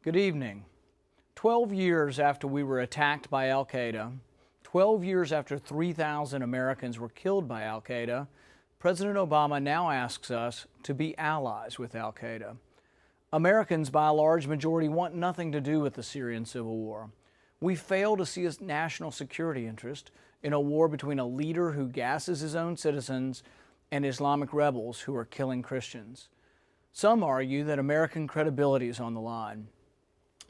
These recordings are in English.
Good evening. 12 years after we were attacked by al-Qaeda, 12 years after 3,000 Americans were killed by al-Qaeda, President Obama now asks us to be allies with al-Qaeda. Americans, by a large majority, want nothing to do with the Syrian civil war. We fail to see a national security interest in a war between a leader who gasses his own citizens and Islamic rebels who are killing Christians. Some argue that American credibility is on the line,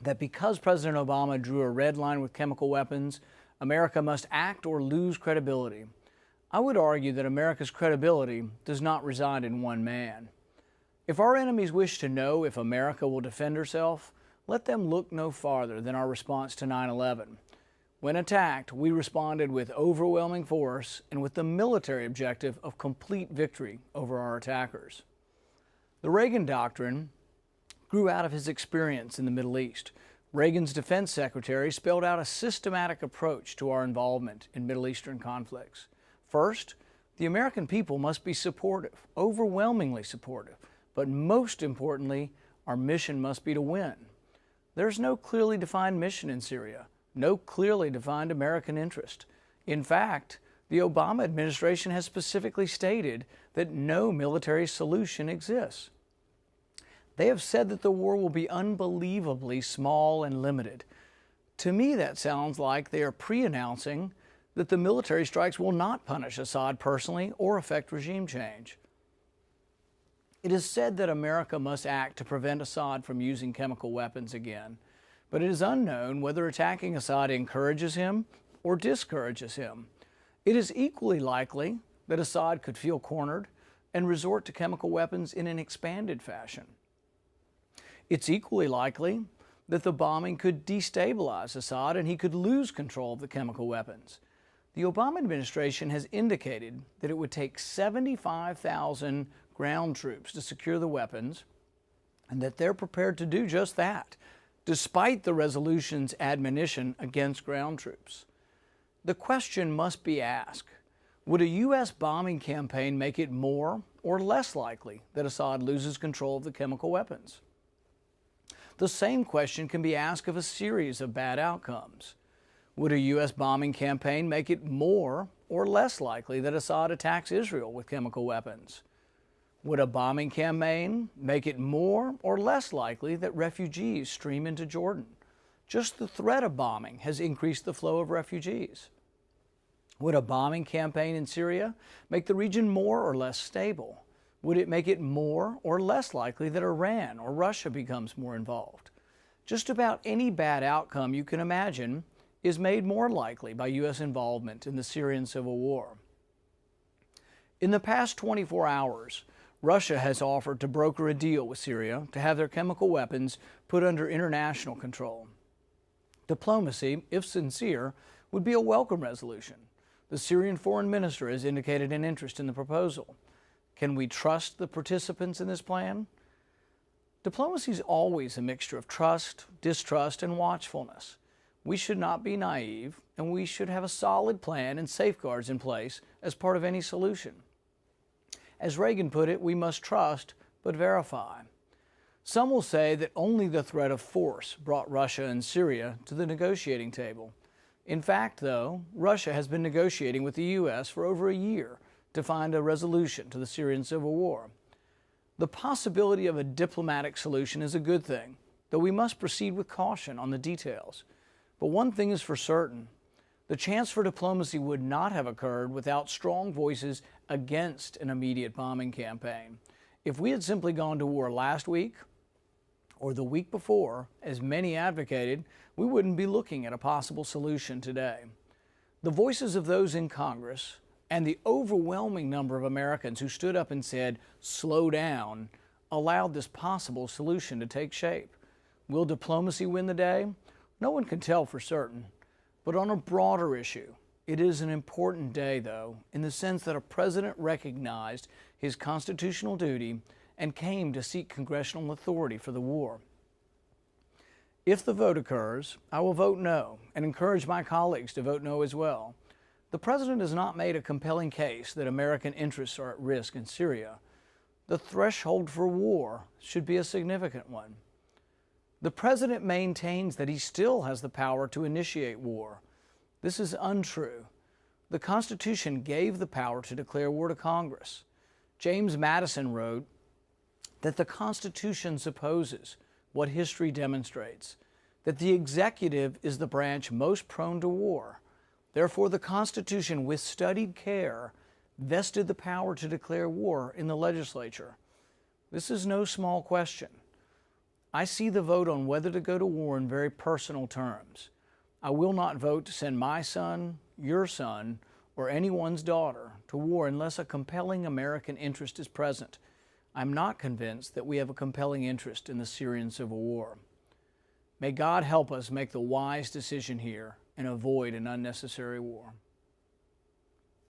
that because President Obama drew a red line with chemical weapons, America must act or lose credibility. I would argue that America's credibility does not reside in one man. If our enemies wish to know if America will defend herself, let them look no farther than our response to 9/11. When attacked, we responded with overwhelming force and with the military objective of complete victory over our attackers. The Reagan Doctrine grew out of his experience in the Middle East. Reagan's defense secretary spelled out a systematic approach to our involvement in Middle Eastern conflicts. First, the American people must be supportive, overwhelmingly supportive, but most importantly, our mission must be to win. There's no clearly defined mission in Syria, no clearly defined American interest. In fact, the Obama administration has specifically stated that no military solution exists. They have said that the war will be unbelievably small and limited. To me, that sounds like they are pre-announcing that the military strikes will not punish Assad personally or affect regime change. It is said that America must act to prevent Assad from using chemical weapons again, but it is unknown whether attacking Assad encourages him or discourages him. It is equally likely that Assad could feel cornered and resort to chemical weapons in an expanded fashion. It's equally likely that the bombing could destabilize Assad and he could lose control of the chemical weapons. The Obama administration has indicated that it would take 75,000 ground troops to secure the weapons and that they're prepared to do just that, despite the resolution's admonition against ground troops. The question must be asked, would a U.S. bombing campaign make it more or less likely that Assad loses control of the chemical weapons? The same question can be asked of a series of bad outcomes. Would a U.S. bombing campaign make it more or less likely that Assad attacks Israel with chemical weapons? Would a bombing campaign make it more or less likely that refugees stream into Jordan? Just the threat of bombing has increased the flow of refugees. Would a bombing campaign in Syria make the region more or less stable? Would it make it more or less likely that Iran or Russia becomes more involved? Just about any bad outcome you can imagine is made more likely by U.S. involvement in the Syrian civil war. In the past 24 hours, Russia has offered to broker a deal with Syria to have their chemical weapons put under international control. Diplomacy, if sincere, would be a welcome resolution. The Syrian foreign minister has indicated an interest in the proposal. Can we trust the participants in this plan? Diplomacy is always a mixture of trust, distrust, and watchfulness. We should not be naive, and we should have a solid plan and safeguards in place as part of any solution. As Reagan put it, we must trust but verify. Some will say that only the threat of force brought Russia and Syria to the negotiating table. In fact, though, Russia has been negotiating with the U.S. for over a year to find a resolution to the Syrian civil war. The possibility of a diplomatic solution is a good thing, though we must proceed with caution on the details. But one thing is for certain, the chance for diplomacy would not have occurred without strong voices against an immediate bombing campaign. If we had simply gone to war last week or the week before, as many advocated, we wouldn't be looking at a possible solution today. The voices of those in Congress and the overwhelming number of Americans who stood up and said, "Slow down," allowed this possible solution to take shape. Will diplomacy win the day? No one can tell for certain. But on a broader issue, it is an important day, though, in the sense that a president recognized his constitutional duty and came to seek congressional authority for the war. If the vote occurs, I will vote no and encourage my colleagues to vote no as well. The president has not made a compelling case that American interests are at risk in Syria. The threshold for war should be a significant one. The President maintains that he still has the power to initiate war. This is untrue. The Constitution gave the power to declare war to Congress. James Madison wrote that the Constitution supposes what history demonstrates, that the executive is the branch most prone to war. Therefore, the Constitution, with studied care, vested the power to declare war in the legislature. This is no small question. I see the vote on whether to go to war in very personal terms. I will not vote to send my son, your son, or anyone's daughter to war unless a compelling American interest is present. I'm not convinced that we have a compelling interest in the Syrian civil war. May God help us make the wise decision here and avoid an unnecessary war.